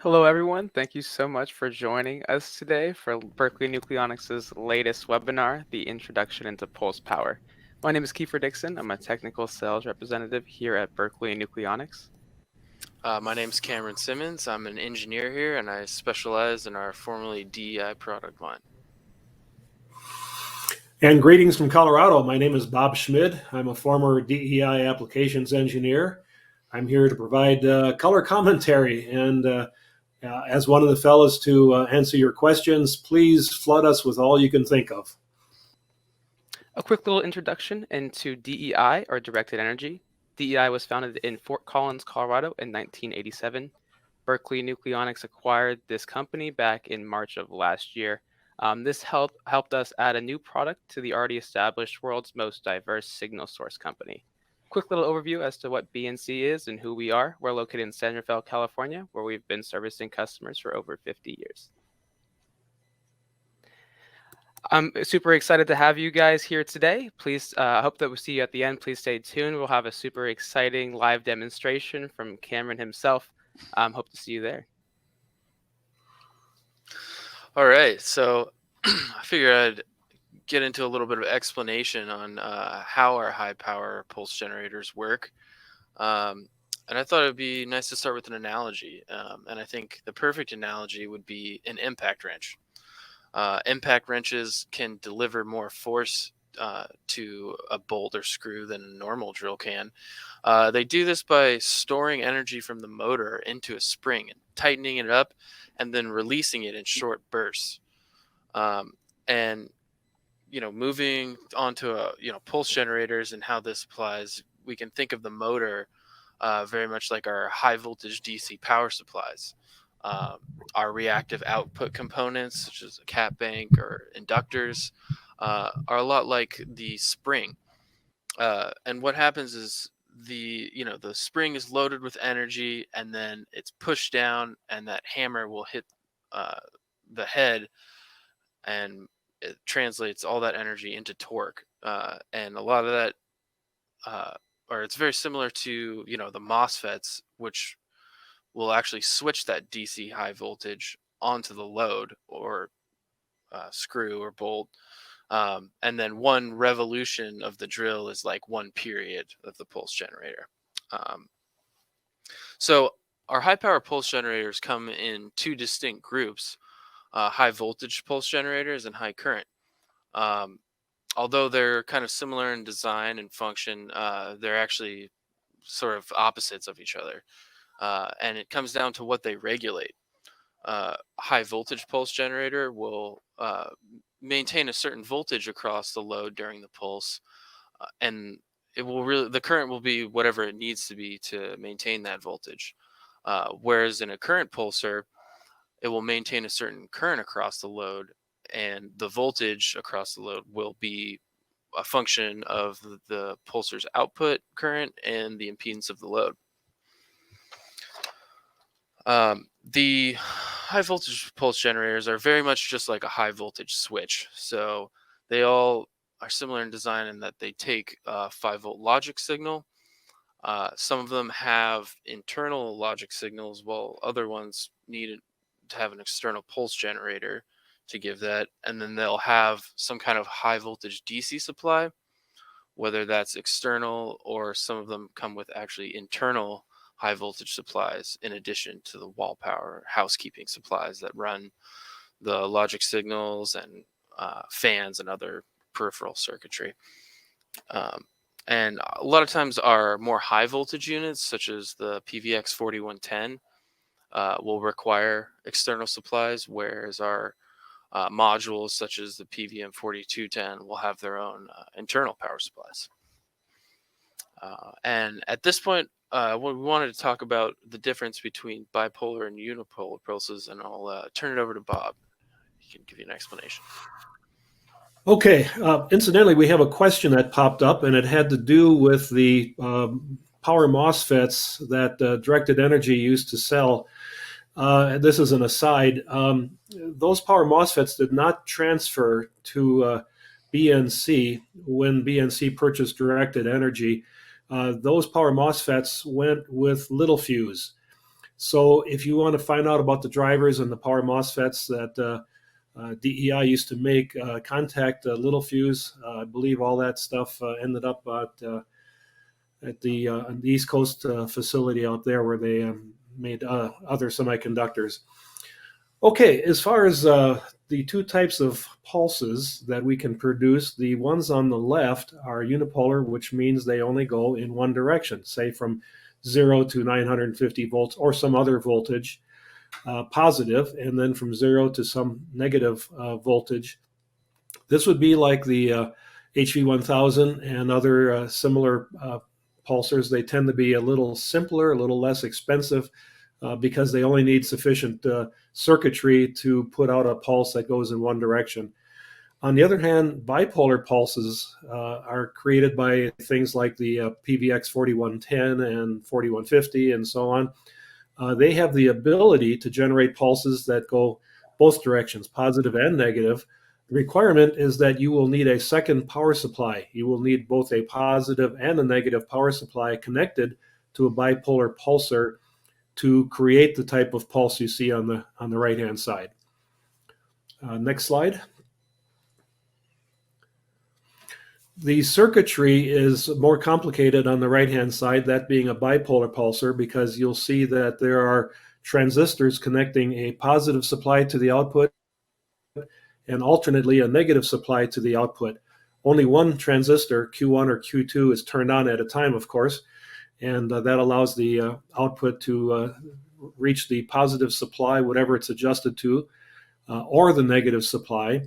Hello, everyone. Thank you so much for joining us today for Berkeley Nucleonics' latest webinar, The Introduction into Pulse Power. My name is Kiefer Dickson. I'm a technical sales representative here at Berkeley Nucleonics. My name is Cameron Simmons. I'm an engineer here, and I specialize in our formerly DEI product line. And greetings from Colorado. My name is Bob Schmid. I'm a former DEI applications engineer. I'm here to provide color commentary. And as one of the fellows to answer your questions, please flood us with all you can think of. A quick little introduction into DEI, or Directed Energy. DEI was founded in Fort Collins, Colorado in 1987. Berkeley Nucleonics acquired this company back in March of last year. This helped us add a new product to the already established world's most diverse signal source company. Quick little overview as to what BNC is and who we are. We're located in San Rafael, California, where we've been servicing customers for over 50 years. I'm super excited to have you guys here today. Please, I hope that we'll see you at the end. Please stay tuned. We'll have a super exciting live demonstration from Cameron himself. Hope to see you there. All right, so I figured I'd get into a little bit of explanation on how our high power pulse generators work. And I thought it'd be nice to start with an analogy. And I think the perfect analogy would be an impact wrench. Impact wrenches can deliver more force to a bolt or screw than a normal drill can. They do this by storing energy from the motor into a spring and tightening it up and then releasing it in short bursts. And moving on to pulse generators and how this applies, we can think of the motor very much like our high voltage DC power supplies. Our reactive output components, such as a cap bank or inductors, are a lot like the spring. And what happens is the spring is loaded with energy, and then it's pushed down, and that hammer will hit the head, and it translates all that energy into torque. And a lot of that, or it's very similar to the MOSFETs, which will actually switch that DC high voltage onto the load or screw or bolt. And then one revolution of the drill is like one period of the pulse generator. So our high power pulse generators come in two distinct groups, high voltage pulse generators and high current. Although they're kind of similar in design and function, they're actually sort of opposites of each other. And it comes down to what they regulate. High voltage pulse generator will maintain a certain voltage across the load during the pulse, and the current will be whatever it needs to be to maintain that voltage. Whereas in a current pulsar, it will maintain a certain current across the load, and the voltage across the load will be a function of the pulsar's output current and the impedance of the load. The high voltage pulse generators are very much just like a high voltage switch. So they all are similar in design in that they take a 5-volt logic signal. Some of them have internal logic signals, while other ones need to have an external pulse generator to give that. And then they'll have some kind of high voltage DC supply, whether that's external, or some of them come with actually internal high voltage supplies in addition to the wall power housekeeping supplies that run the logic signals and fans and other peripheral circuitry. And a lot of times our more high voltage units, such as the PVX 4110, will require external supplies, whereas our modules, such as the PVM 4210, will have their own internal power supplies. And at this point, we wanted to talk about the difference between bipolar and unipolar pulses, and I'll turn it over to Bob. He can give you an explanation. Okay. Incidentally, we have a question that popped up, and it had to do with the power MOSFETs that Directed Energy used to sell. This is an aside. Those power MOSFETs did not transfer to BNC when BNC purchased Directed Energy. Those power MOSFETs went with little fuse. So if you want to find out about the drivers and the power MOSFETs that DEI used to make, contact Littlefuse. I believe all that stuff ended up at the East Coast facility out there where they made other semiconductors. Okay, as far as the two types of pulses that we can produce, the ones on the left are unipolar, which means they only go in one direction, say from 0 to 950 volts or some other voltage, positive, and then from 0 to some negative voltage. This would be like the HV1000 and other similar pulsars. They tend to be a little simpler, a little less expensive, because they only need sufficient circuitry to put out a pulse that goes in one direction. On the other hand, bipolar pulses are created by things like the PVX 4110 and 4150 and so on. They have the ability to generate pulses that go both directions, positive and negative. The requirement is that you will need a second power supply. You will need both a positive and a negative power supply connected to a bipolar pulsar to create the type of pulse you see on the right-hand side. Next slide. The circuitry is more complicated on the right-hand side, that being a bipolar pulsar, because you'll see that there are transistors connecting a positive supply to the output and alternately a negative supply to the output. Only one transistor, Q1 or Q2, is turned on at a time, of course, and that allows the output to reach the positive supply, whatever it's adjusted to, or the negative supply,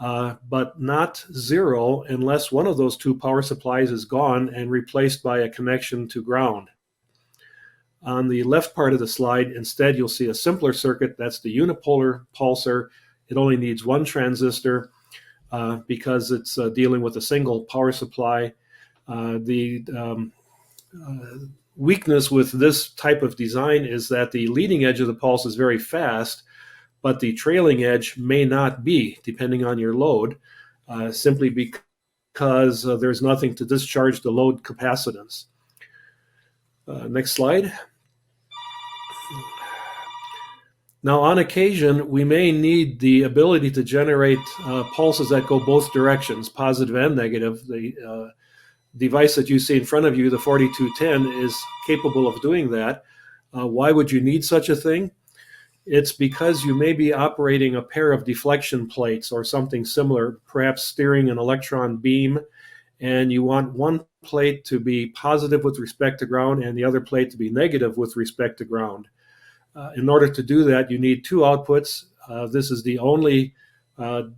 but not 0 unless one of those two power supplies is gone and replaced by a connection to ground. On the left part of the slide, instead, you'll see a simpler circuit. That's the unipolar pulsar. It only needs one transistor because it's dealing with a single power supply. The weakness with this type of design is that the leading edge of the pulse is very fast, but the trailing edge may not be, depending on your load, simply because there's nothing to discharge the load capacitance. Next slide. Now, on occasion, we may need the ability to generate pulses that go both directions, positive and negative. The device that you see in front of you, the 4210, is capable of doing that. Why would you need such a thing? It's because you may be operating a pair of deflection plates or something similar, perhaps steering an electron beam, and you want one plate to be positive with respect to ground and the other plate to be negative with respect to ground. In order to do that, you need two outputs. This is the only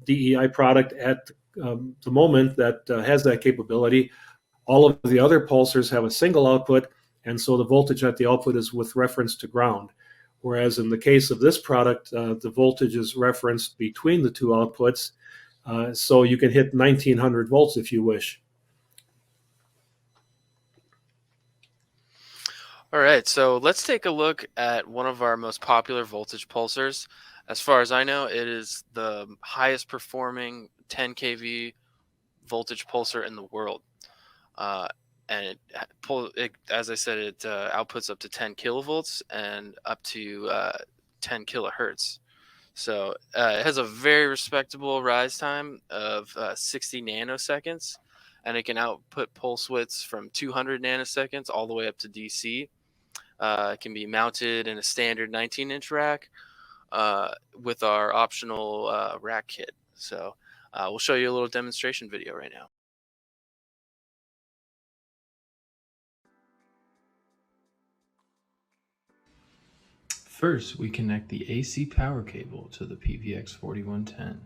DEI product at the moment that has that capability. All of the other pulsars have a single output, and so the voltage at the output is with reference to ground. Whereas in the case of this product, the voltage is referenced between the two outputs, so you can hit 1900 volts if you wish. All right, so let's take a look at one of our most popular voltage pulsars. As far as I know, it is the highest performing 10 kV voltage pulsar in the world. And as I said, it outputs up to 10 kilovolts and up to 10 kilohertz. So it has a very respectable rise time of 60 nanoseconds, and it can output pulse widths from 200 nanoseconds all the way up to DC. It can be mounted in a standard 19-inch rack with our optional rack kit. So we'll show you a little demonstration video right now. First, we connect the AC power cable to the PVX 4110.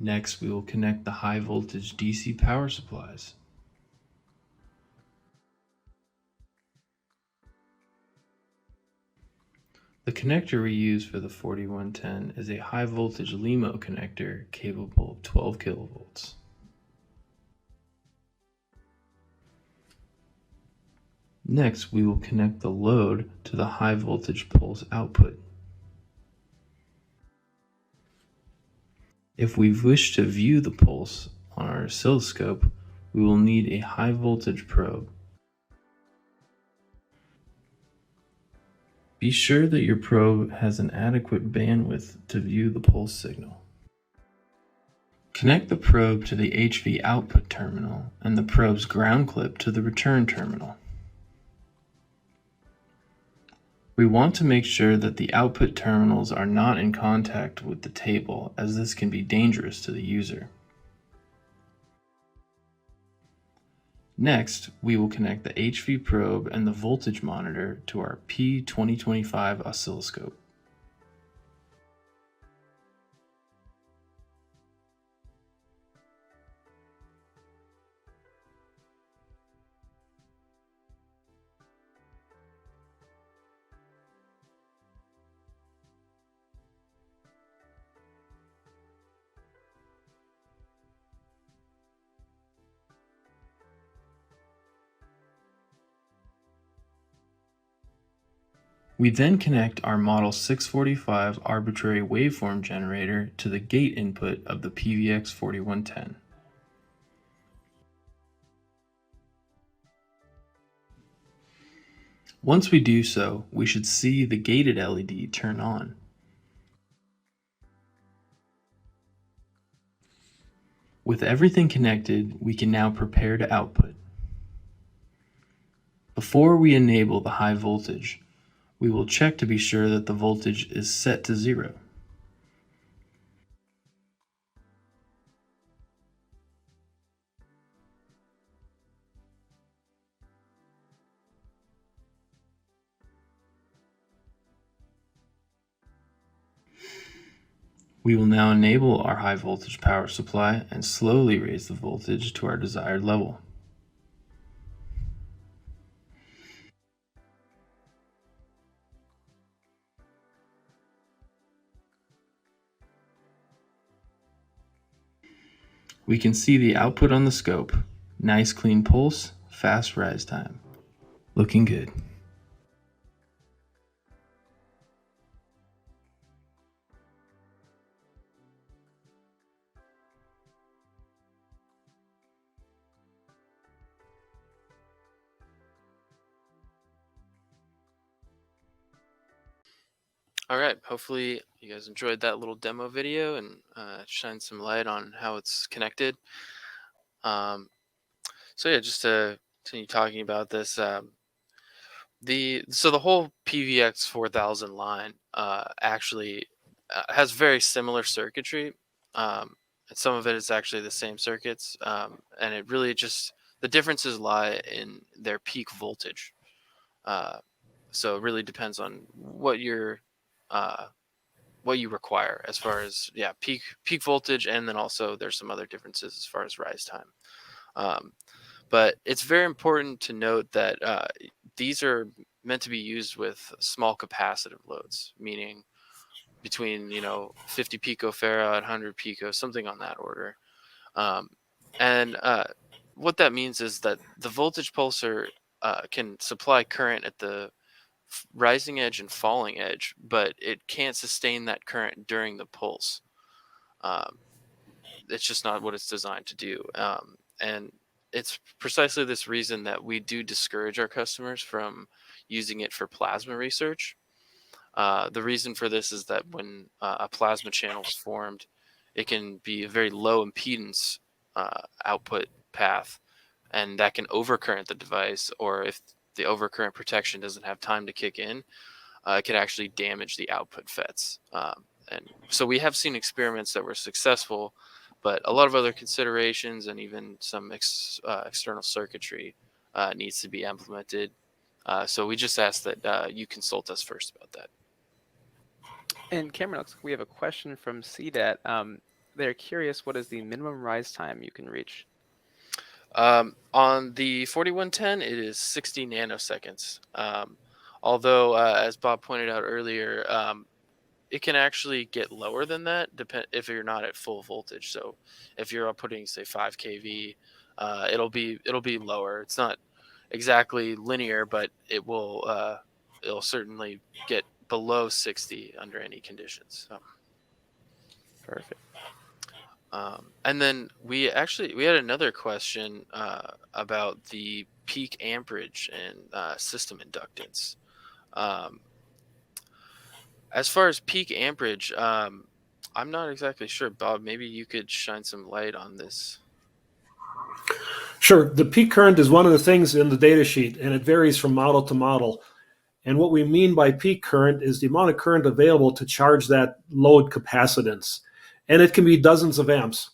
Next, we will connect the high voltage DC power supplies. The connector we use for the 4110 is a high voltage LEMO connector capable of 12 kilovolts. Next, we will connect the load to the high voltage pulse output. If we wish to view the pulse on our oscilloscope, we will need a high voltage probe. Be sure that your probe has an adequate bandwidth to view the pulse signal. Connect the probe to the HV output terminal and the probe's ground clip to the return terminal. We want to make sure that the output terminals are not in contact with the table, as this can be dangerous to the user. Next, we will connect the HV probe and the voltage monitor to our P2025 oscilloscope. We then connect our Model 645 arbitrary waveform generator to the gate input of the PVX 4110. Once we do so, we should see the gated LED turn on. With everything connected, we can now prepare to output. Before we enable the high voltage, we will check to be sure that the voltage is set to 0. We will now enable our high voltage power supply and slowly raise the voltage to our desired level. We can see the output on the scope. Nice clean pulse, fast rise time. Looking good. All right, hopefully you guys enjoyed that little demo video and shine some light on how it's connected. So yeah, just to continue talking about this, the whole PVX 4000 line actually has very similar circuitry. And some of it is actually the same circuits, and it really just the differences lie in their peak voltage. So it really depends on what you require as far as peak voltage, and then also there's some other differences as far as rise time. But it's very important to note that these are meant to be used with small capacitive loads, meaning between 50 picofarad, 100 pico, something on that order. And what that means is that the voltage pulsar can supply current at the rising edge and falling edge, but it can't sustain that current during the pulse. It's just not what it's designed to do. And it's precisely this reason that we do discourage our customers from using it for plasma research. The reason for this is that when a plasma channel is formed, it can be a very low impedance output path, and that can overcurrent the device, or if the overcurrent protection doesn't have time to kick in, it can actually damage the output FETs. And so we have seen experiments that were successful, but a lot of other considerations and even some external circuitry needs to be implemented. So we just ask that you consult us first about that. And Cameron, looks like we have a question from CDAT. They're curious, what is the minimum rise time you can reach? On the 4110, it is 60 nanoseconds. Although, as Bob pointed out earlier, it can actually get lower than that if you're not at full voltage. So if you're putting, say, 5 kV, it'll be lower. It's not exactly linear, but it'll certainly get below 60 under any conditions. So. Perfect. And then we had another question about the peak amperage and system inductance. As far as peak amperage, I'm not exactly sure, Bob. Maybe you could shine some light on this. Sure. The peak current is one of the things in the data sheet, and it varies from model to model. And what we mean by peak current is the amount of current available to charge that load capacitance. And it can be dozens of amps,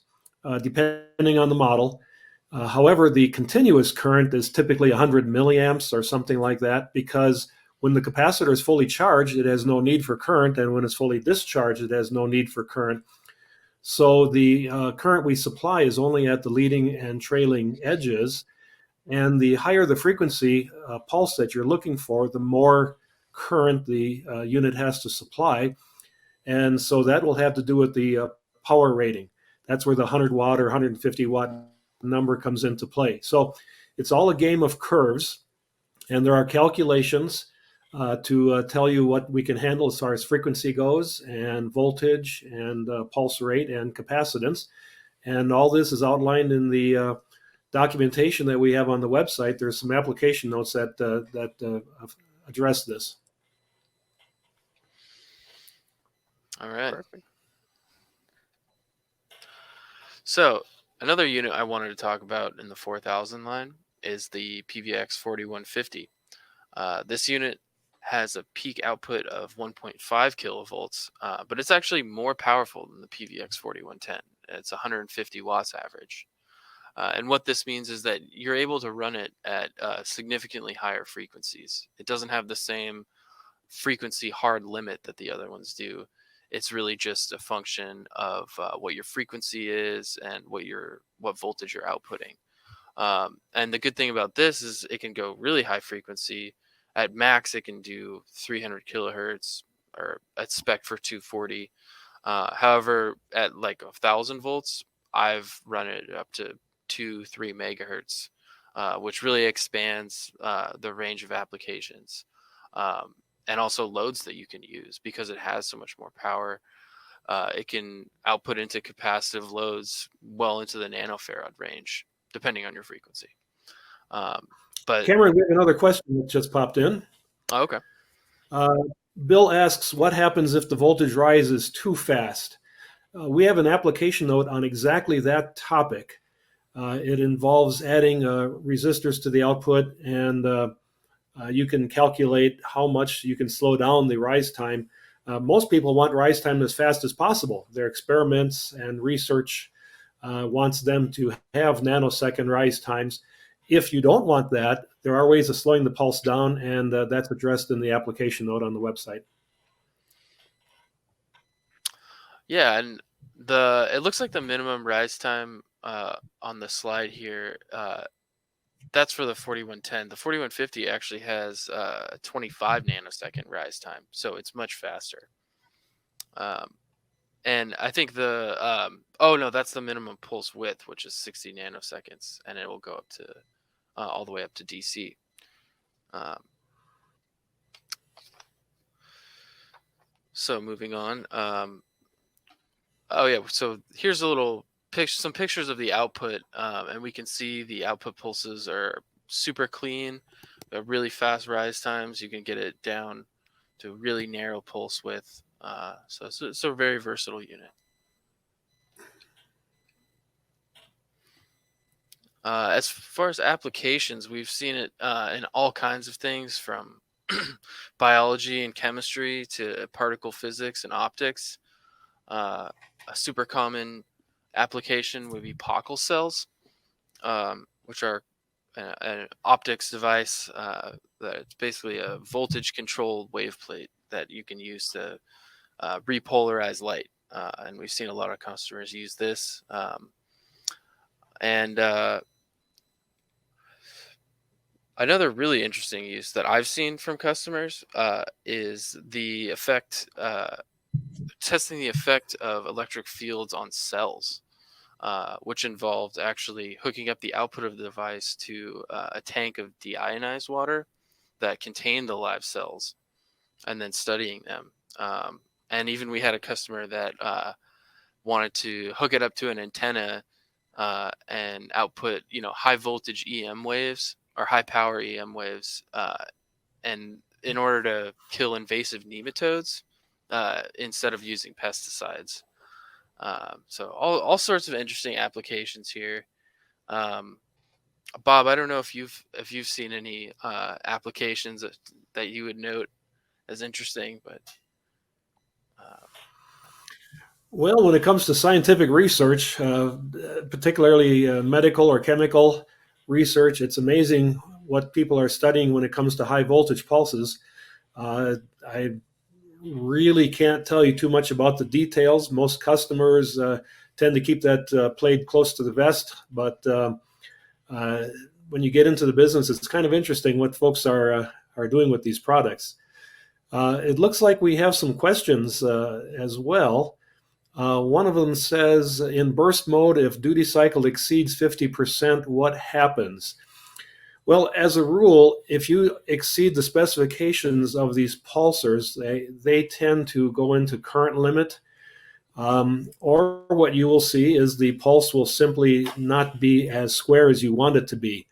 depending on the model. However, the continuous current is typically 100 milliamps or something like that, because when the capacitor is fully charged, it has no need for current, and when it's fully discharged, it has no need for current. So the current we supply is only at the leading and trailing edges, and the higher the frequency pulse that you're looking for, the more current the unit has to supply. And so that will have to do with the power rating. That's where the 100 watt or 150 watt number comes into play. So it's all a game of curves, and there are calculations to tell you what we can handle as far as frequency goes, and voltage, and pulse rate, and capacitance. And all this is outlined in the documentation that we have on the website. There's some application notes that address this. All right. Perfect. So another unit I wanted to talk about in the 4000 line is the PVX 4150. This unit has a peak output of 1.5 kilovolts, but it's actually more powerful than the PVX 4110. It's 150 watts average. And what this means is that you're able to run it at significantly higher frequencies. It doesn't have the same frequency hard limit that the other ones do. It's really just a function of what your frequency is and what voltage you're outputting. And the good thing about this is it can go really high frequency. At max, it can do 300 kilohertz, or at spec for 240. However, at like 1,000 volts, I've run it up to 2-3 megahertz, which really expands the range of applications, and also loads that you can use because it has so much more power. It can output into capacitive loads well into the nanofarad range, depending on your frequency. But Cameron, we have another question that just popped in. oh, okay. Bill asks, what happens if the voltage rises too fast? We have an application note on exactly that topic. It involves adding resistors to the output, and you can calculate how much you can slow down the rise time. Most people want rise time as fast as possible. Their experiments and research wants them to have nanosecond rise times. If you don't want that, there are ways of slowing the pulse down, and that's addressed in the application note on the website. Yeah, and it looks like the minimum rise time on the slide here, that's for the 4110. The 4150 actually has 25 nanosecond rise time, so it's much faster. And I think oh no, that's the minimum pulse width, which is 60 nanoseconds, and it will go up to all the way up to DC. So moving on. Oh yeah, so here's a little some pictures of the output, and we can see the output pulses are super clean. They're really fast rise times. You can get it down to really narrow pulse width. So it's a very versatile unit. As far as applications, we've seen it in all kinds of things, from biology and chemistry to particle physics and optics. A super common application would be Pockle cells, which are an optics device that's basically a voltage controlled wave plate that you can use to repolarize light. And we've seen a lot of customers use this. Another really interesting use that I've seen from customers is the effect, testing the effect of electric fields on cells, which involved actually hooking up the output of the device to a tank of deionized water that contained the live cells, and then studying them. And even we had a customer that wanted to hook it up to an antenna and output, high voltage EM waves or high power EM waves, and in order to kill invasive nematodes instead of using pesticides. So all sorts of interesting applications here. Bob, I don't know if you've seen any applications that you would note as interesting, but Well, when it comes to scientific research, particularly medical or chemical research, it's amazing what people are studying when it comes to high voltage pulses. I really can't tell you too much about the details. Most customers tend to keep that played close to the vest, but when you get into the business, it's kind of interesting what folks are doing with these products. It looks like we have some questions as well. One of them says, in burst mode, if duty cycle exceeds 50%, what happens? Well, as a rule, if you exceed the specifications of these pulsers, they tend to go into current limit. Or what you will see is the pulse will simply not be as square as you want it to be.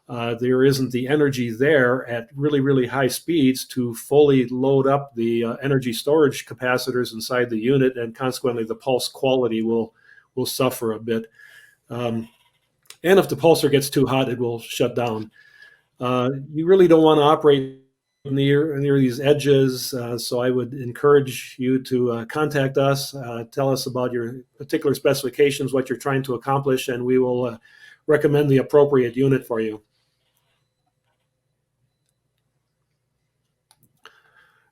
There isn't the energy there at really, really high speeds to fully load up the energy storage capacitors inside the unit, and consequently the pulse quality will suffer a bit. And if the pulsar gets too hot, it will shut down. You really don't want to operate near these edges, so I would encourage you to contact us, tell us about your particular specifications, what you're trying to accomplish, and we will recommend the appropriate unit for you.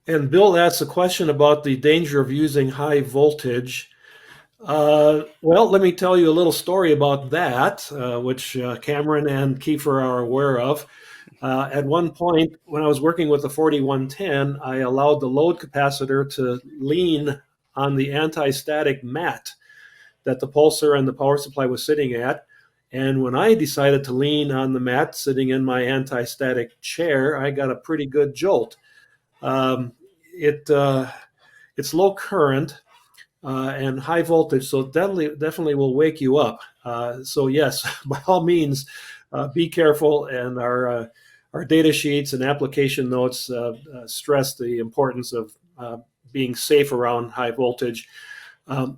And Bill asks a question about the danger of using high voltage. Well, let me tell you a little story about that, which Cameron and Kiefer are aware of. At one point, when I was working with the 4110, I allowed the load capacitor to lean on the anti-static mat that the pulsar and the power supply was sitting at. And when I decided to lean on the mat sitting in my anti-static chair, I got a pretty good jolt. It's low current and high voltage, so definitely will wake you up. So yes, by all means, be careful. And our data sheets and application notes stress the importance of being safe around high voltage.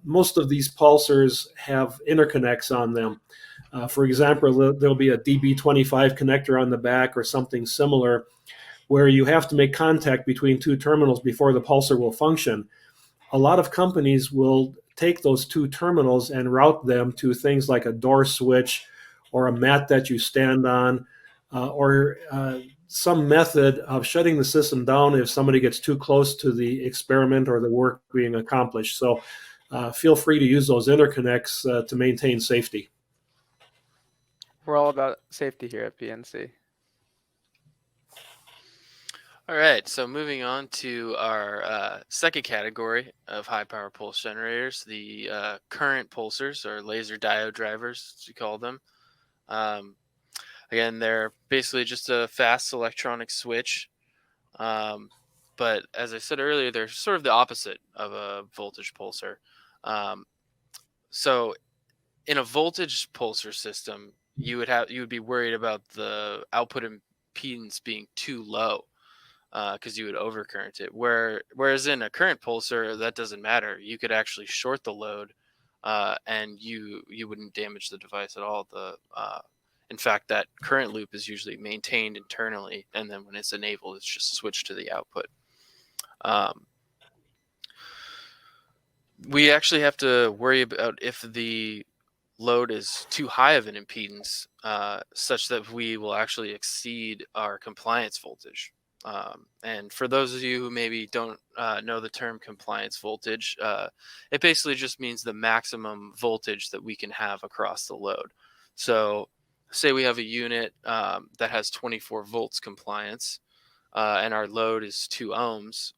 Most of these pulsars have interconnects on them. For example, there'll be a DB25 connector on the back or something similar, where you have to make contact between two terminals before the pulsar will function. A lot of companies will take those two terminals and route them to things like a door switch or a mat that you stand on, or some method of shutting the system down if somebody gets too close to the experiment or the work being accomplished. So feel free to use those interconnects to maintain safety. We're all about safety here at BNC. all right, so moving on to our second category of high power pulse generators, the current pulsers, or laser diode drivers, as we call them. Again, they're basically just a fast electronic switch. But as I said earlier, they're sort of the opposite of a voltage pulsar. So in a voltage pulsar system, you would be worried about the output impedance being too low, because you would overcurrent it. Whereas in a current pulsar, that doesn't matter. You could actually short the load, and you wouldn't damage the device at all. In fact, that current loop is usually maintained internally, and then when it's enabled, it's just switched to the output. We actually have to worry about if the load is too high of an impedance, such that we will actually exceed our compliance voltage. And for those of you who maybe don't know the term compliance voltage, it basically just means the maximum voltage that we can have across the load. So say we have a unit that has 24 volts compliance, and our load is 2 ohms.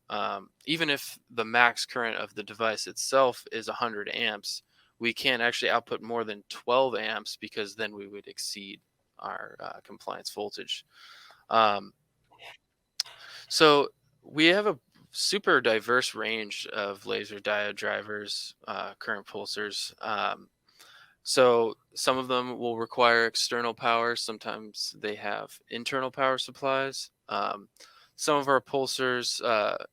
Even if the max current of the device itself is 100 amps, we can't actually output more than 12 amps, because then we would exceed our compliance voltage. So we have a super diverse range of laser diode drivers, current pulsars. So some of them will require external power. Sometimes they have internal power supplies. some of our pulsars,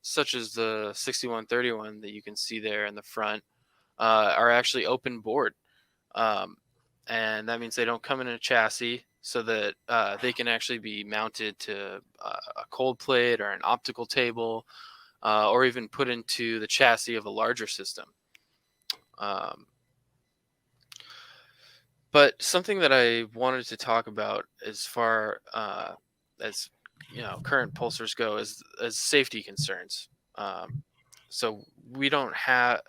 such as the 6131 that you can see there in the front, are actually open board. And that means they don't come in a chassis, so that they can actually be mounted to a cold plate or an optical table, or even put into the chassis of a larger system. But something that I wanted to talk about as far as current pulsars go is as safety concerns. So we don't have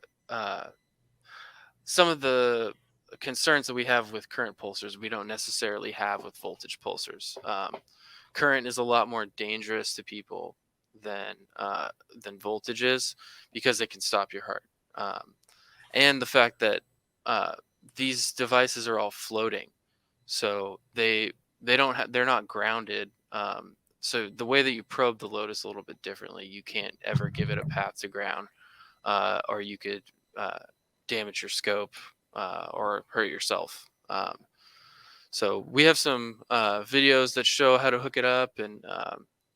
some of the concerns that we have with current pulsars. We don't necessarily have with voltage pulsars. Current is a lot more dangerous to people than voltage is, because it can stop your heart. And the fact that these devices are all floating, so they're not grounded. So the way that you probe the load is a little bit differently. You can't ever give it a path to ground, or you could damage your scope or hurt yourself. So we have some videos that show how to hook it up, and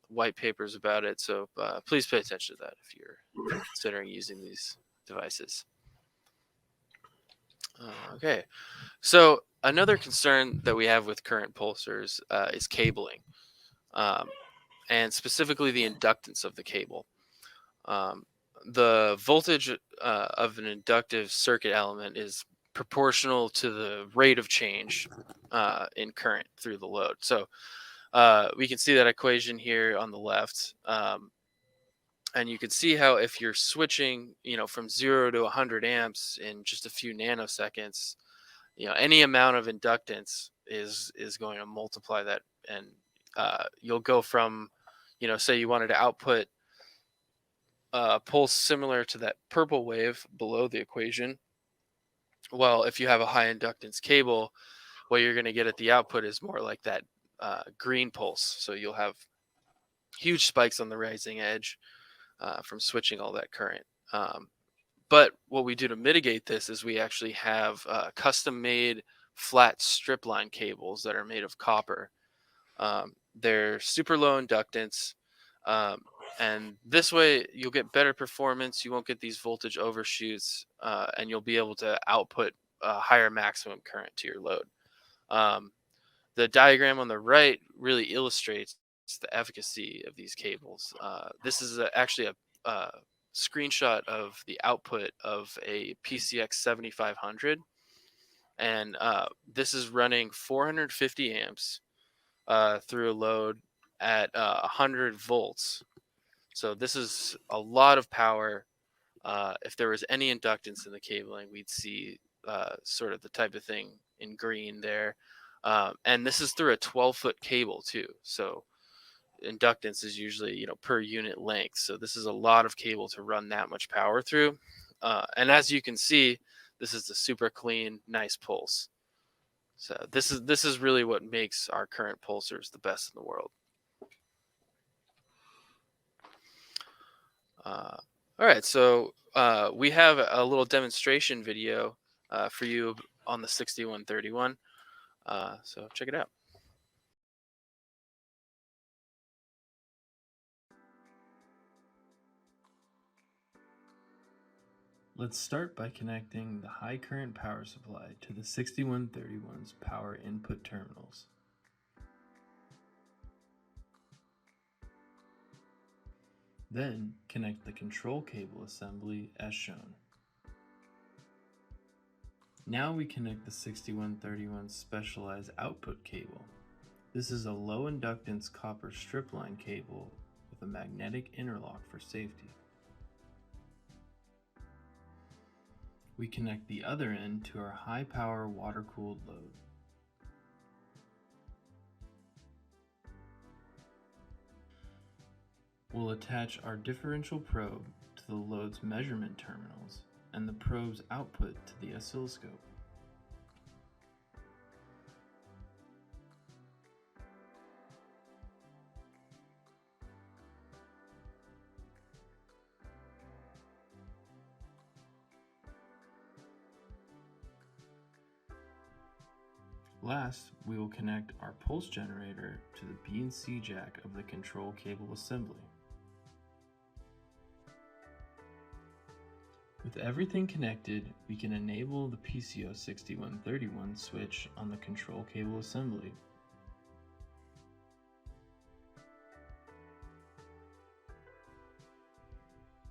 white papers about it. So please pay attention to that if you're considering using these devices. Okay, so another concern that we have with current pulsars is cabling, and specifically the inductance of the cable. The voltage of an inductive circuit element is proportional to the rate of change in current through the load. So we can see that equation here on the left. And you can see how if you're switching, from 0 to 100 amps in just a few nanoseconds, any amount of inductance is going to multiply that, and you'll go from, say you wanted to output a pulse similar to that purple wave below the equation. Well, if you have a high inductance cable, what you're going to get at the output is more like that green pulse. So you'll have huge spikes on the rising edge from switching all that current. But what we do to mitigate this is we actually have custom-made flat strip line cables that are made of copper. They're super low inductance, and this way you'll get better performance. You won't get these voltage overshoots, and you'll be able to output a higher maximum current to your load. The diagram on the right really illustrates the efficacy of these cables. This is actually a screenshot of the output of a PCX 7500, and this is running 450 amps through a load at 100 volts. So this is a lot of power. If there was any inductance in the cabling, we'd see sort of the type of thing in green there. And this is through a 12-foot cable too. So inductance is usually, per unit length. So this is a lot of cable to run that much power through. And as you can see, this is the super clean, nice pulse. So this is really what makes our current pulsars the best in the world. All right, so we have a little demonstration video for you on the 6131. So check it out. Let's start by connecting the high current power supply to the 6131's power input terminals. Then connect the control cable assembly as shown. Now we connect the 6131's specialized output cable. This is a low inductance copper strip line cable with a magnetic interlock for safety. We connect the other end to our high power water-cooled load. We'll attach our differential probe to the load's measurement terminals and the probe's output to the oscilloscope. Last, we will connect our pulse generator to the BNC jack of the control cable assembly. With everything connected, we can enable the PCO6131 switch on the control cable assembly.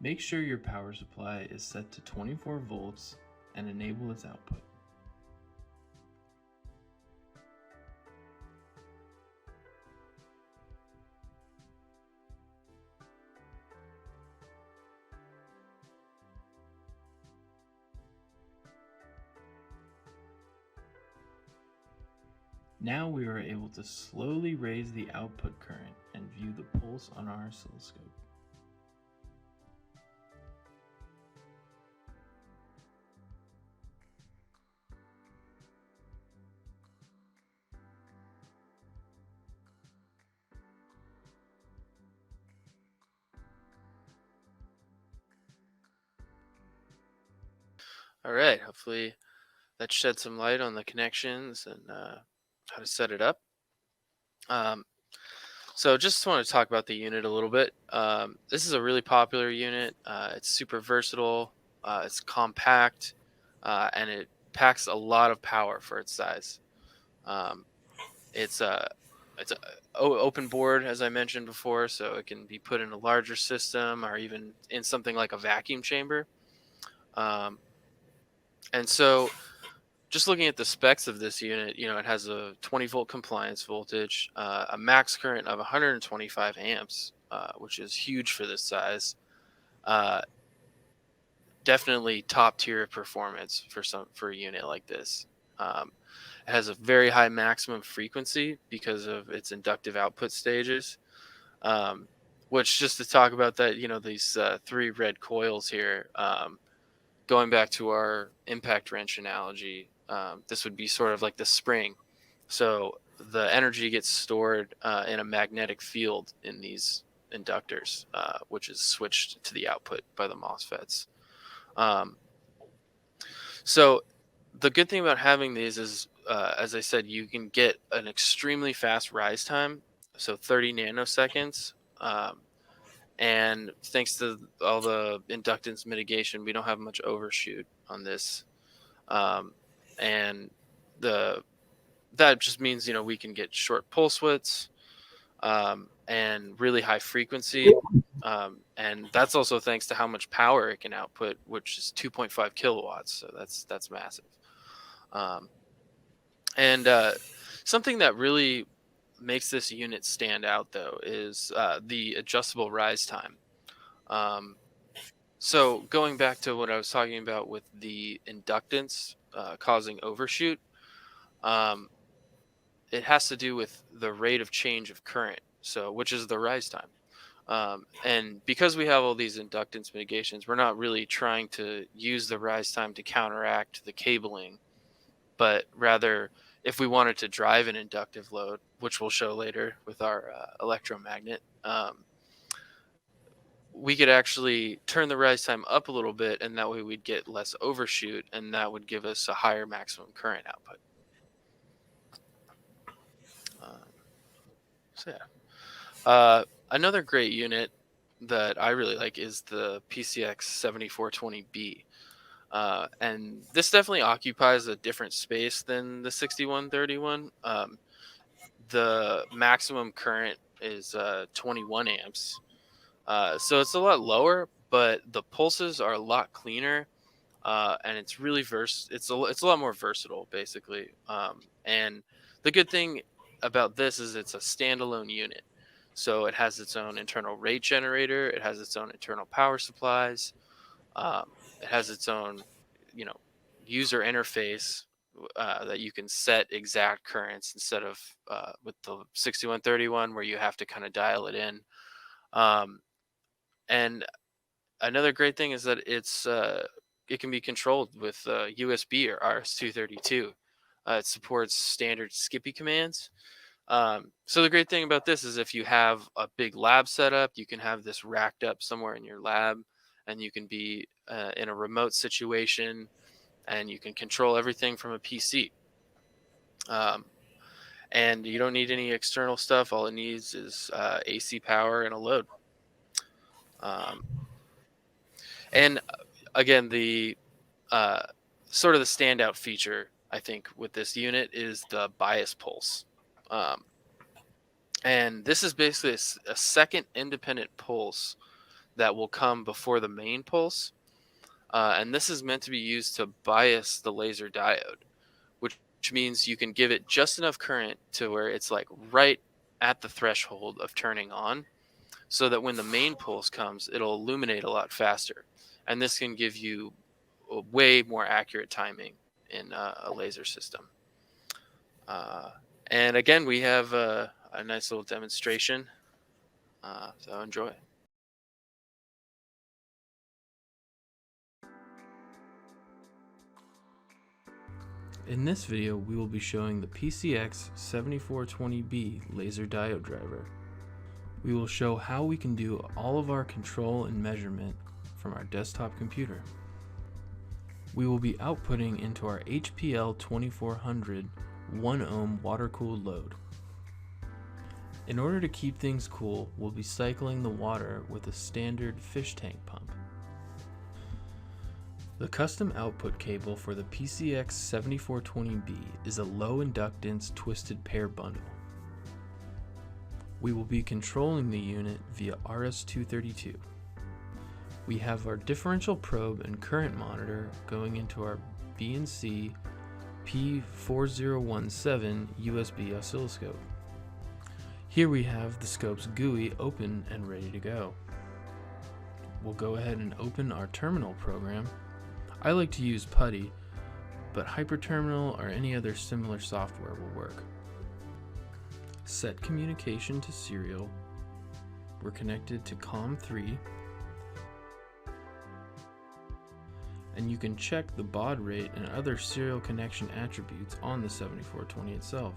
Make sure your power supply is set to 24 volts and enable its output. Now we are able to slowly raise the output current and view the pulse on our oscilloscope. All right, hopefully that shed some light on the connections and how to set it up. So just want to talk about the unit a little bit. This is a really popular unit. It's super versatile. It's compact, and it packs a lot of power for its size. It's a open board, as I mentioned before, so it can be put in a larger system or even in something like a vacuum chamber. And so just looking at the specs of this unit, it has a 20 volt compliance voltage, a max current of 125 amps, which is huge for this size. Definitely top tier performance for a unit like this. It has a very high maximum frequency because of its inductive output stages. Which, just to talk about that, these 3 red coils here. Going back to our impact wrench analogy, this would be sort of like the spring. So the energy gets stored in a magnetic field in these inductors, which is switched to the output by the MOSFETs. So the good thing about having these is, as I said, you can get an extremely fast rise time, so 30 nanoseconds. And thanks to all the inductance mitigation, we don't have much overshoot on this. And that just means, we can get short pulse widths and really high frequency. And that's also thanks to how much power it can output, which is 2.5 kilowatts. So that's massive. And something that really makes this unit stand out, though, is the adjustable rise time. So going back to what I was talking about with the inductance causing overshoot, it has to do with the rate of change of current, so which is the rise time. And because we have all these inductance mitigations, we're not really trying to use the rise time to counteract the cabling, but rather, if we wanted to drive an inductive load, which we'll show later with our electromagnet, we could actually turn the rise time up a little bit, and that way we'd get less overshoot, and that would give us a higher maximum current output. Another great unit that I really like is the PCX 7420B. And this definitely occupies a different space than the 6131. The maximum current is 21 amps. So it's a lot lower, but the pulses are a lot cleaner. And it's really it's a lot more versatile, basically. And the good thing about this is it's a standalone unit. So it has its own internal rate generator. It has its own internal power supplies. It has its own, user interface that you can set exact currents instead of with the 6131 where you have to kind of dial it in. And another great thing is that it can be controlled with USB or RS-232. It supports standard Skippy commands. So the great thing about this is if you have a big lab setup, you can have this racked up somewhere in your lab, and you can be in a remote situation, and you can control everything from a PC. and you don't need any external stuff. All it needs is AC power and a load. And again, the sort of the standout feature, I think, with this unit is the bias pulse. And this is basically a second independent pulse that will come before the main pulse. And this is meant to be used to bias the laser diode, which means you can give it just enough current to where it's like right at the threshold of turning on, so that when the main pulse comes, it'll illuminate a lot faster. And this can give you a way more accurate timing in a laser system. And again, we have a nice little demonstration. So enjoy. In this video, we will be showing the PCX7420B laser diode driver. We will show how we can do all of our control and measurement from our desktop computer. We will be outputting into our HPL2400 1 ohm water-cooled load. In order to keep things cool, we'll be cycling the water with a standard fish tank pump. The custom output cable for the PCX7420B is a low inductance twisted pair bundle. We will be controlling the unit via RS-232. We have our differential probe and current monitor going into our BNC P4017 USB oscilloscope. Here we have the scope's GUI open and ready to go. We'll go ahead and open our terminal program. I like to use PuTTY, but HyperTerminal or any other similar software will work. Set communication to serial. We're connected to COM3. And you can check the baud rate and other serial connection attributes on the 7420 itself.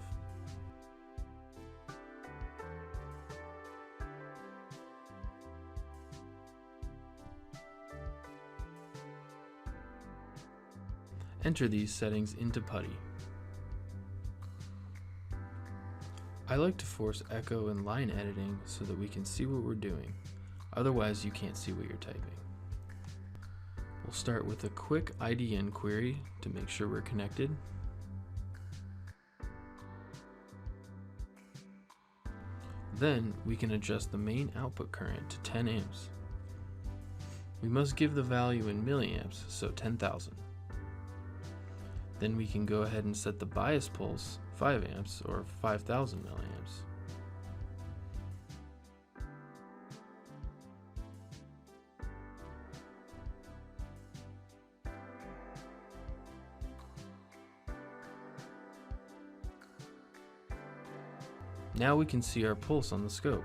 Enter these settings into PuTTY. I like to force echo and line editing so that we can see what we're doing. Otherwise, you can't see what you're typing. We'll start with a quick IDN query to make sure we're connected. Then we can adjust the main output current to 10 amps. We must give the value in milliamps, so 10,000. Then we can go ahead and set the bias pulse 5 amps or 5,000 milliamps. Now we can see our pulse on the scope.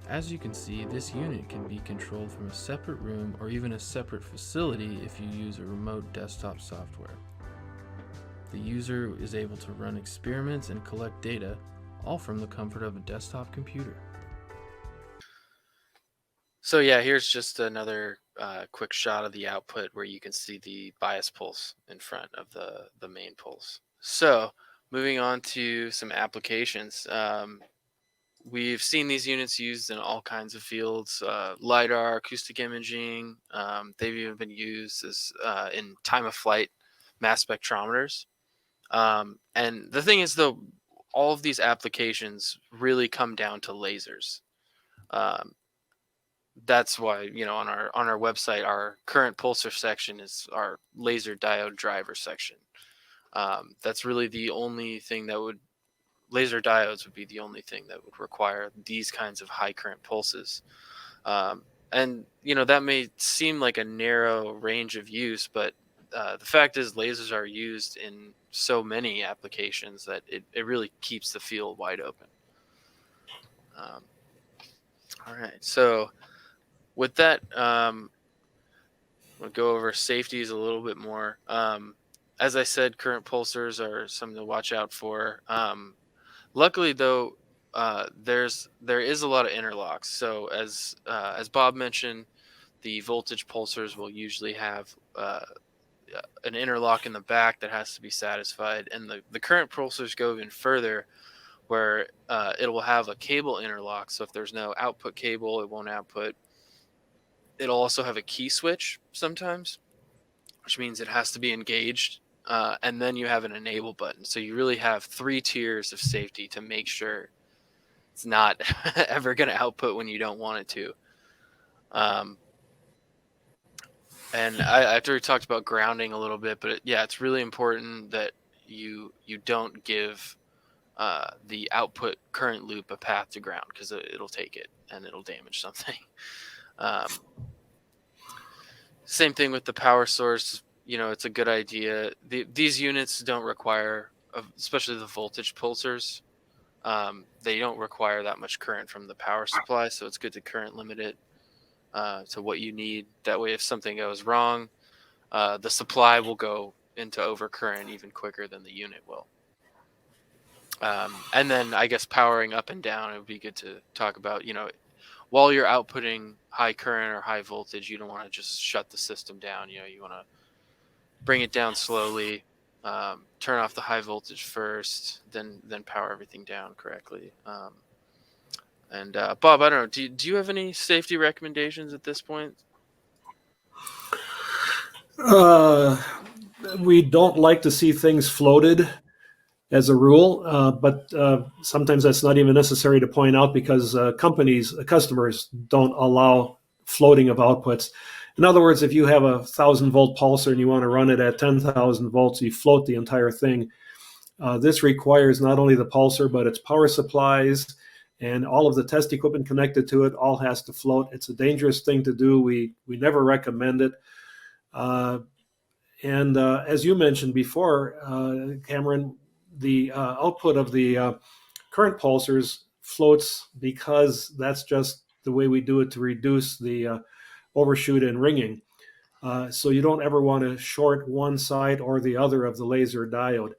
As you can see, this unit can be controlled from a separate room or even a separate facility if you use a remote desktop software. The user is able to run experiments and collect data, all from the comfort of a desktop computer. So yeah, here's just another quick shot of the output where you can see the bias pulse in front of the main pulse. So moving on to some applications. We've seen these units used in all kinds of fields, LiDAR, acoustic imaging. They've even been used as in time of flight mass spectrometers. And the thing is, though, all of these applications really come down to lasers. That's why, you know, on our website, our current pulsar section is our laser diode driver section. That's really the only thing that would, laser diodes would be the only thing that would require these kinds of high current pulses. And, you know, that may seem like a narrow range of use, but the fact is lasers are used in so many applications that it really keeps the field wide open. All right, so with that, we'll go over safeties a little bit more. As I said, current pulsars are something to watch out for. Luckily, though, there is a lot of interlocks. So as Bob mentioned, the voltage pulsars will usually have an interlock in the back that has to be satisfied. And the current pulsers go even further, where it will have a cable interlock. So if there's no output cable, it won't output. It'll also have a key switch sometimes, which means it has to be engaged. And then you have an enable button. So you really have 3 tiers of safety to make sure it's not ever going to output when you don't want it to. And after we talked about grounding a little bit, but it's really important that you don't give the output current loop a path to ground, because it'll take it and it'll damage something. Same thing with the power source. It's a good idea. These units don't require, especially the voltage pulsers, they don't require that much current from the power supply, so it's good to current limit it to what you need. That way, if something goes wrong, the supply will go into overcurrent even quicker than the unit will. And then I guess powering up and down, it would be good to talk about, while you're outputting high current or high voltage, you don't want to just shut the system down. You want to bring it down slowly, turn off the high voltage first, then power everything down correctly. And Bob, I don't know, do you have any safety recommendations at this point? We don't like to see things floated as a rule, but sometimes that's not even necessary to point out, because customers don't allow floating of outputs. In other words, if you have a 1,000-volt pulser and you want to run it at 10,000 volts, you float the entire thing. This requires not only the pulser, but its power supplies and all of the test equipment connected to it all has to float. It's a dangerous thing to do. We never recommend it. And as you mentioned before, Cameron, the output of the current pulsers floats because that's just the way we do it to reduce the overshoot and ringing. So you don't ever want to short one side or the other of the laser diode.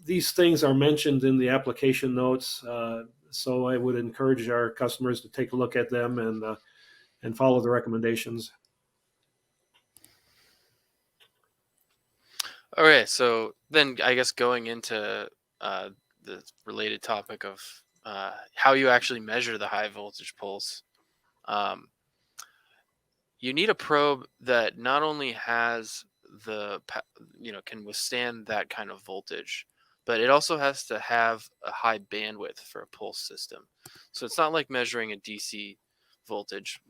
These things are mentioned in the application notes, so I would encourage our customers to take a look at them and follow the recommendations. All right, so then I guess going into the related topic of how you actually measure the high voltage pulse, you need a probe that not only has can withstand that kind of voltage, but it also has to have a high bandwidth for a pulse system. So it's not like measuring a DC voltage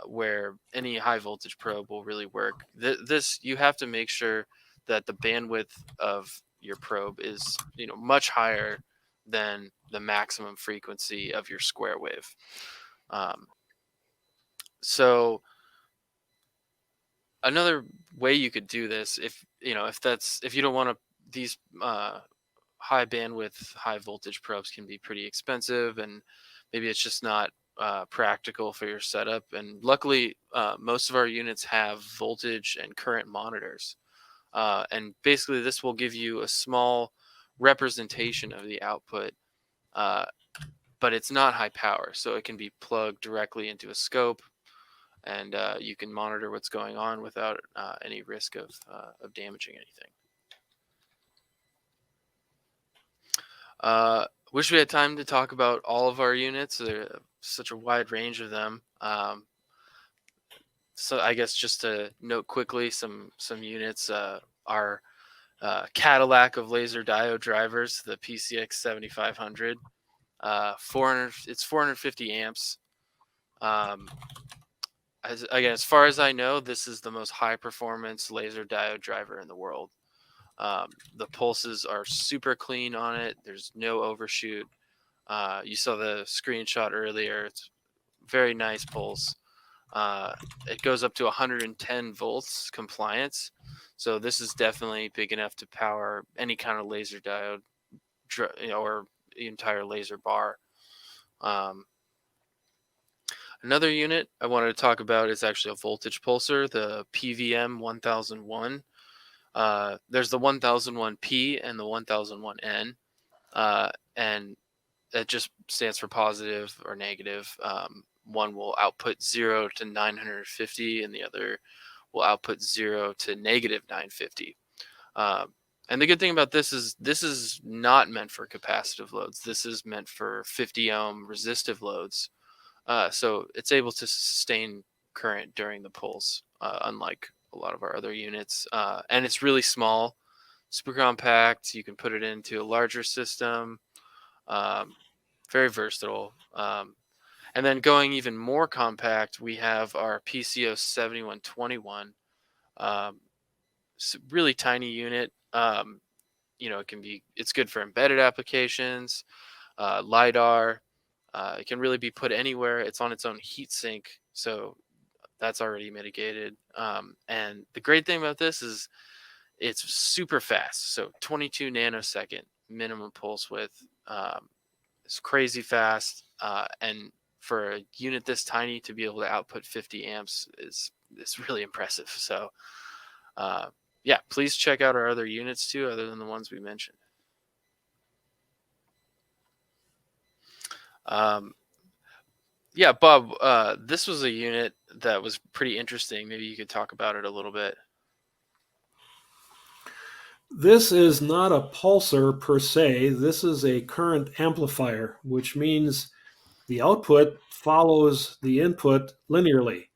where any high voltage probe will really work. This you have to make sure that the bandwidth of your probe is much higher than the maximum frequency of your square wave. So another way you could do this, if you don't want to, these high bandwidth, high voltage probes can be pretty expensive, and maybe it's just not practical for your setup. And luckily, most of our units have voltage and current monitors. And basically, this will give you a small representation of the output, but it's not high power, so it can be plugged directly into a scope, and you can monitor what's going on without any risk of damaging anything. Wish we had time to talk about all of our units. There's such a wide range of them. So I guess just to note quickly, some units are Cadillac of laser diode drivers, the PCX 7500. It's 450 amps. As far as I know, this is the most high performance laser diode driver in the world. The pulses are super clean on it. There's no overshoot. You saw the screenshot earlier. It's very nice pulse. It goes up to 110 volts compliance. So this is definitely big enough to power any kind of laser diode, or the entire laser bar. Another unit I wanted to talk about is actually a voltage pulser, the PVM 1001. There's the 1001P and the 1001N, and that just stands for positive or negative. One will output 0 to 950, and the other will output 0 to negative 950. And the good thing about this is not meant for capacitive loads. This is meant for 50 ohm resistive loads. So it's able to sustain current during the pulse, unlike a lot of our other units. And it's really small, super compact. You can put it into a larger system. Very versatile. And then going even more compact, we have our PCO 7121. It's a really tiny unit. It's good for embedded applications, LiDAR. It can really be put anywhere. It's on its own heat sink, so that's already mitigated. And the great thing about this is it's super fast. So 22 nanosecond minimum pulse width. It's crazy fast. And for a unit this tiny to be able to output 50 amps is really impressive. So yeah, please check out our other units too, other than the ones we mentioned. Yeah, Bob, this was a unit that was pretty interesting. Maybe you could talk about it a little bit. This is not a pulsar per se. This is a current amplifier, which means the output follows the input linearly.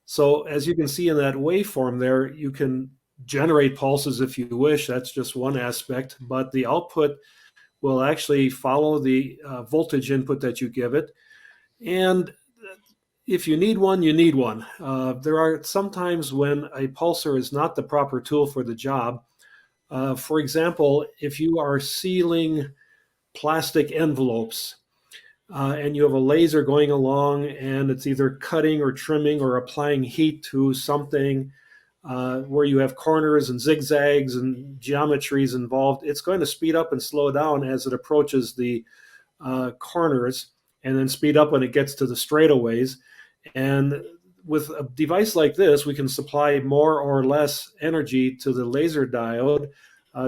So as you can see in that waveform there, you can generate pulses if you wish. That's just one aspect, but the output will actually follow the voltage input that you give it. And if you need one, you need one. There are some times when a pulsar is not the proper tool for the job. For example, if you are sealing plastic envelopes and you have a laser going along and it's either cutting or trimming or applying heat to something where you have corners and zigzags and geometries involved, it's going to speed up and slow down as it approaches the corners and then speed up when it gets to the straightaways. And with a device like this, we can supply more or less energy to the laser diode,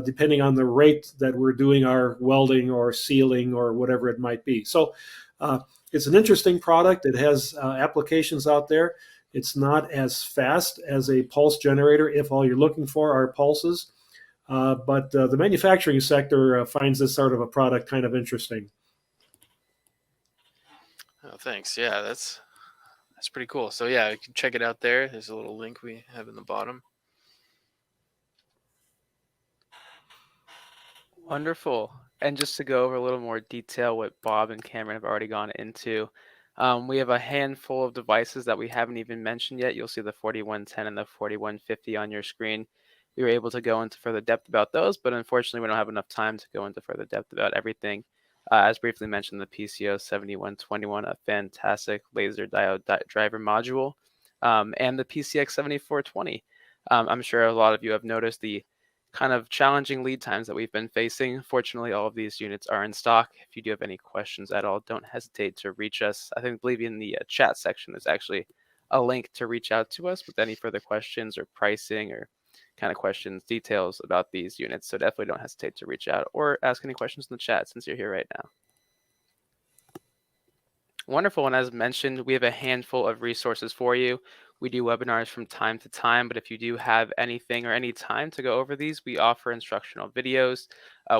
depending on the rate that we're doing our welding or sealing or whatever it might be. So it's an interesting product. It has applications out there. It's not as fast as a pulse generator if all you're looking for are pulses. But the manufacturing sector finds this sort of a product kind of interesting. Oh, thanks. Yeah, that's pretty cool. So yeah, you can check it out there. There's a little link we have in the bottom. Wonderful. And just to go over a little more detail what Bob and Cameron have already gone into, we have a handful of devices that we haven't even mentioned yet. You'll see the 4110 and the 4150 on your screen. We were able to go into further depth about those, but unfortunately we don't have enough time to go into further depth about everything. As briefly mentioned, the PCO 7121, a fantastic laser diode driver module, and the PCX 7420. I'm sure a lot of you have noticed the kind of challenging lead times that we've been facing. Fortunately, all of these units are in stock. If you do have any questions at all, don't hesitate to reach us. I believe in the chat section there's actually a link to reach out to us with any further questions or pricing or kind of questions, details about these units. So definitely don't hesitate to reach out or ask any questions in the chat since you're here right now. Wonderful. And as mentioned, we have a handful of resources for you. We do webinars from time to time, but if you do have anything or any time to go over these, we offer instructional videos,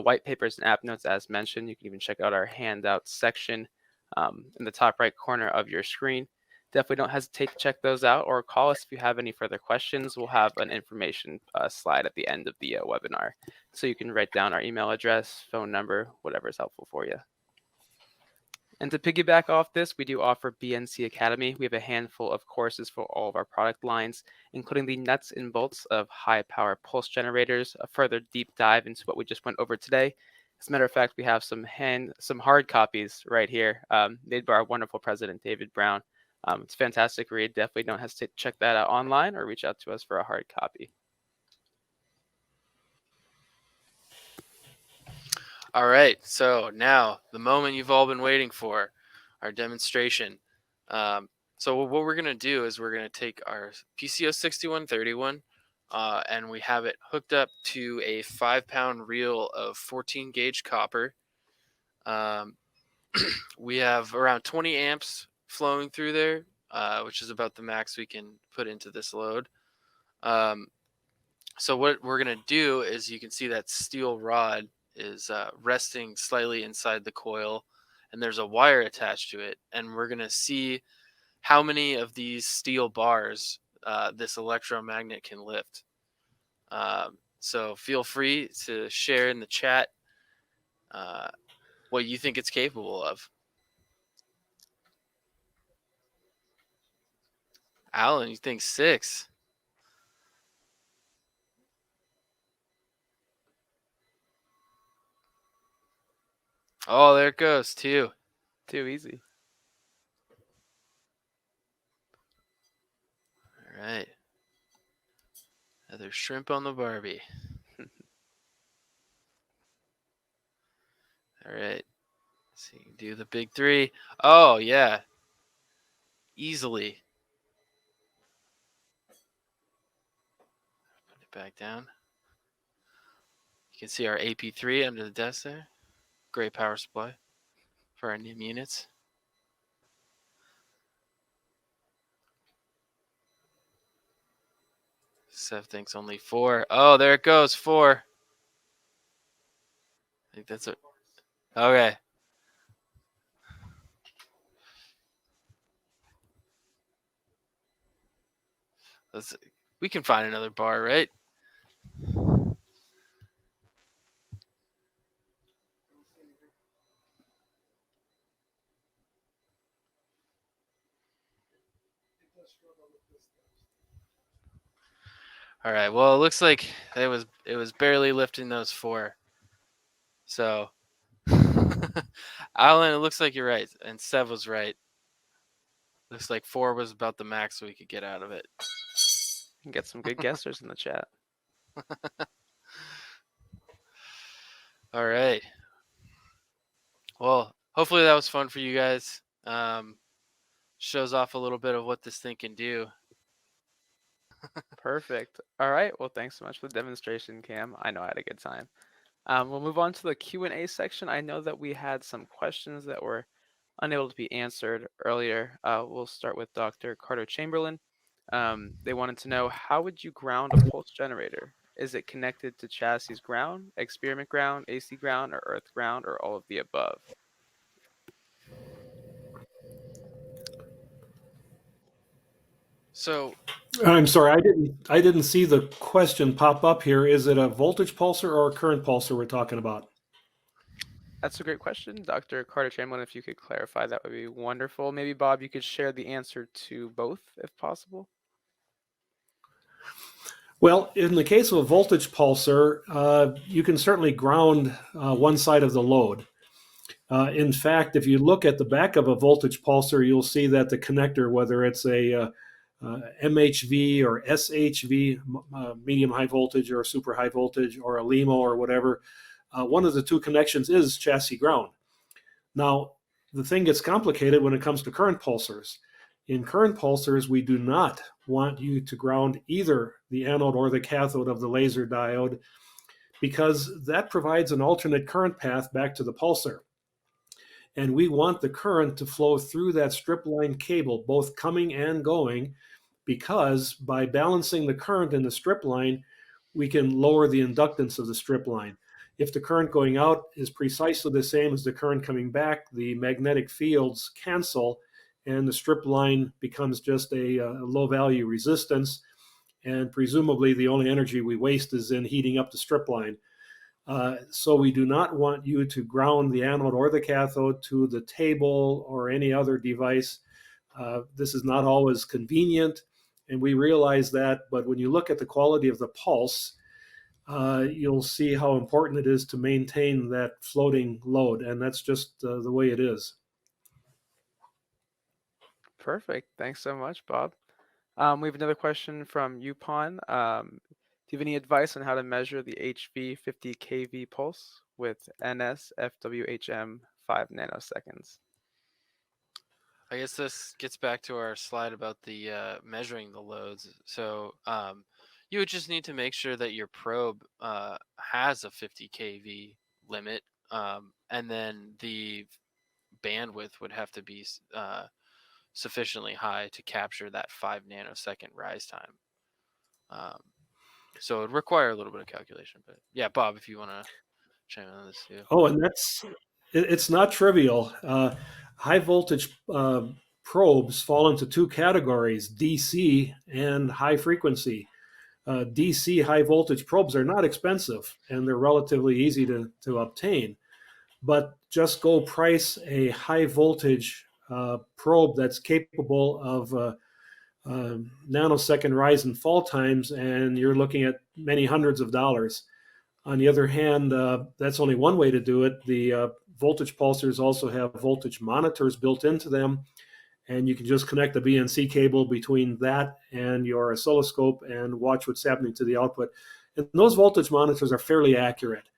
white papers, and app notes as mentioned. You can even check out our handouts section in the top right corner of your screen. Definitely don't hesitate to check those out or call us if you have any further questions. We'll have an information slide at the end of the webinar. So you can write down our email address, phone number, whatever is helpful for you. And to piggyback off this, we do offer BNC Academy. We have a handful of courses for all of our product lines, including the nuts and bolts of high power pulse generators, a further deep dive into what we just went over today. As a matter of fact, we have some hard copies right here made by our wonderful president, David Brown. It's a fantastic read. Definitely don't hesitate to check that out online or reach out to us for a hard copy. All right, so now the moment you've all been waiting for, our demonstration. So what we're going to do is we're going to take our PCO 6131 and we have it hooked up to a 5-pound reel of 14 gauge copper. We have around 20 amps flowing through there, which is about the max we can put into this load. So what we're going to do is, you can see that steel rod is resting slightly inside the coil, and there's a wire attached to it. And we're going to see how many of these steel bars this electromagnet can lift. So feel free to share in the chat what you think it's capable of. Alan, you think 6? Oh, there it goes, 2. Too easy. All right. Another shrimp on the Barbie. All right. So you can do the big 3. Oh, yeah. Easily. Put it back down. You can see our AP3 under the desk there. Great power supply for our NIM units. Sev thinks only 4. Oh, there it goes, 4. I think that's it. Okay. We can find another bar, right? All right. Well, it looks like it was barely lifting those 4. So, Alan, it looks like you're right, and Sev was right. Looks like 4 was about the max we could get out of it. Get some good guessers in the chat. All right. Well, hopefully that was fun for you guys. Shows off a little bit of what this thing can do. Perfect. All right. Well, thanks so much for the demonstration, Cam. I know I had a good time. We'll move on to the Q&A section. I know that we had some questions that were unable to be answered earlier. We'll start with Dr. Carter Chamberlain. They wanted to know, how would you ground a pulse generator? Is it connected to chassis ground, experiment ground, AC ground, or earth ground, or all of the above? So, I'm sorry, I didn't see the question pop up here. Is it a voltage pulsar or a current pulsar we're talking about? That's a great question. Dr. Carter Chamberlain, if you could clarify, that would be wonderful. Maybe, Bob, you could share the answer to both, if possible. Well, in the case of a voltage pulsar, you can certainly ground one side of the load. In fact, if you look at the back of a voltage pulsar, you'll see that the connector, whether it's a MHV or SHV, medium high voltage or super high voltage, or a LEMO or whatever, one of the two connections is chassis ground. Now, the thing gets complicated when it comes to current pulsars. In current pulsars, we do not want you to ground either the anode or the cathode of the laser diode, because that provides an alternate current path back to the pulsar. And we want the current to flow through that strip line cable, both coming and going, because by balancing the current in the strip line, we can lower the inductance of the strip line. If the current going out is precisely the same as the current coming back, the magnetic fields cancel, and the strip line becomes just a low value resistance. And presumably the only energy we waste is in heating up the strip line. So we do not want you to ground the anode or the cathode to the table or any other device. This is not always convenient, and we realize that, but when you look at the quality of the pulse, you'll see how important it is to maintain that floating load, and that's just the way it is. Perfect. Thanks so much, Bob. We have another question from Yupon. Do you have any advice on how to measure the HV 50 kV pulse with NS FWHM 5 nanoseconds? I guess this gets back to our slide about the measuring the loads. So you would just need to make sure that your probe has a 50 kV limit, and then the bandwidth would have to be sufficiently high to capture that 5 nanosecond rise time. So it would require a little bit of calculation. But yeah, Bob, if you want to chime in on this too. Oh, and it's not trivial. High voltage probes fall into two categories: DC and high frequency. DC high voltage probes are not expensive and they're relatively easy to obtain. But just go price a high voltage probe that's capable of nanosecond rise and fall times, and you're looking at many hundreds of dollars. On the other hand, that's only one way to do it. The voltage pulsers also have voltage monitors built into them, and you can just connect the BNC cable between that and your oscilloscope and watch what's happening to the output. And those voltage monitors are fairly accurate.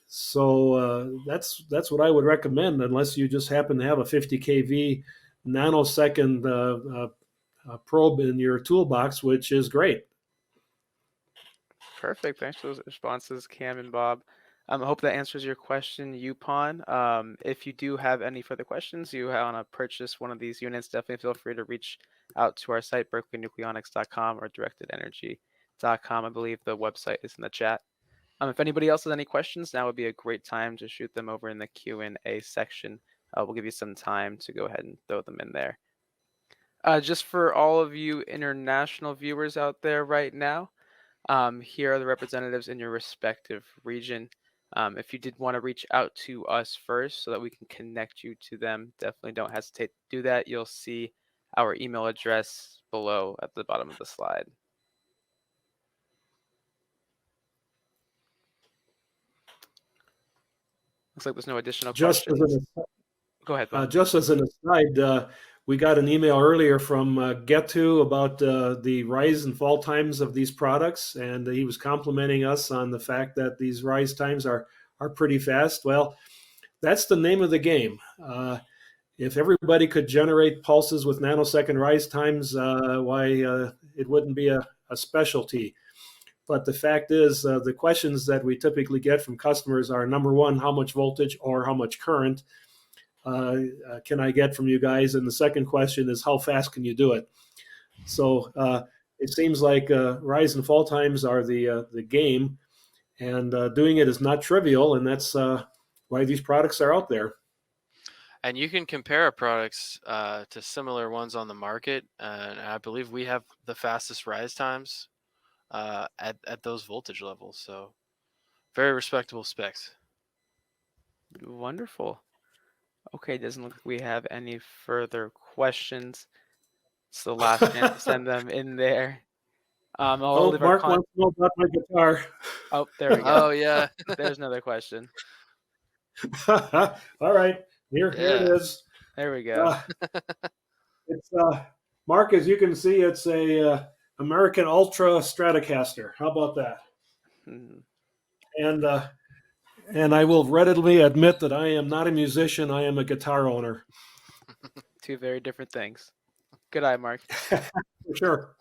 So that's what I would recommend, unless you just happen to have a 50 kV nanosecond probe in your toolbox, which is great. Perfect. Thanks for those responses, Cam and Bob. I hope that answers your question, Yupon. If you do have any further questions, you want to purchase one of these units, definitely feel free to reach out to our site, berkeleynucleonics.com or directedenergy.com. I believe the website is in the chat. If anybody else has any questions, now would be a great time to shoot them over in the Q&A section. We'll give you some time to go ahead and throw them in there. Just for all of you international viewers out there right now, here are the representatives in your respective region. If you did want to reach out to us first so that we can connect you to them, definitely don't hesitate to do that. You'll see our email address below at the bottom of the slide. Looks like there's no additional questions. Go ahead, Bob. Just as an aside, we got an email earlier from Get2 about the rise and fall times of these products, and he was complimenting us on the fact that these rise times are pretty fast. Well, that's the name of the game. If everybody could generate pulses with nanosecond rise times, it wouldn't be a specialty. But the fact is, the questions that we typically get from customers are, number one, how much voltage or how much current can I get from you guys? And the second question is, how fast can you do it? So it seems like rise and fall times are the game, and doing it is not trivial, and that's why these products are out there. And you can compare our products to similar ones on the market, and I believe we have the fastest rise times at those voltage levels. So very respectable specs. Wonderful. Okay, doesn't look like we have any further questions. It's the last chance to send them in there. Mark wants to know about my guitar. Oh, there we go. Oh, yeah. There's another question. All right, here it is. There we go. It's Mark, as you can see, it's a American Ultra Stratocaster. How about that? And I will readily admit that I am not a musician. I am a guitar owner. Two very different things. Good eye, Mark. Sure.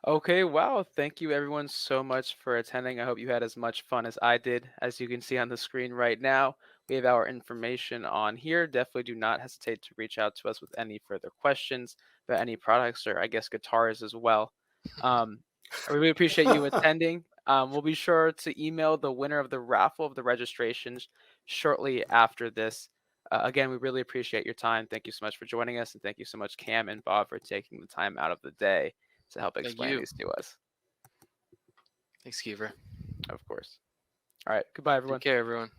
Okay, wow. Thank you everyone so much for attending. I hope you had as much fun as I did. As you can see on the screen right now, we have our information on here. Definitely do not hesitate to reach out to us with any further questions about any products or I guess guitars as well. I really appreciate you attending. We'll be sure to email the winner of the raffle of the registrations shortly after this. Again, we really appreciate your time. Thank you so much for joining us. And thank you so much, Cam and Bob, for taking the time out of the day to help explain these to us. Thanks, Kiefer. Of course. All right. Goodbye, everyone. Take care, everyone.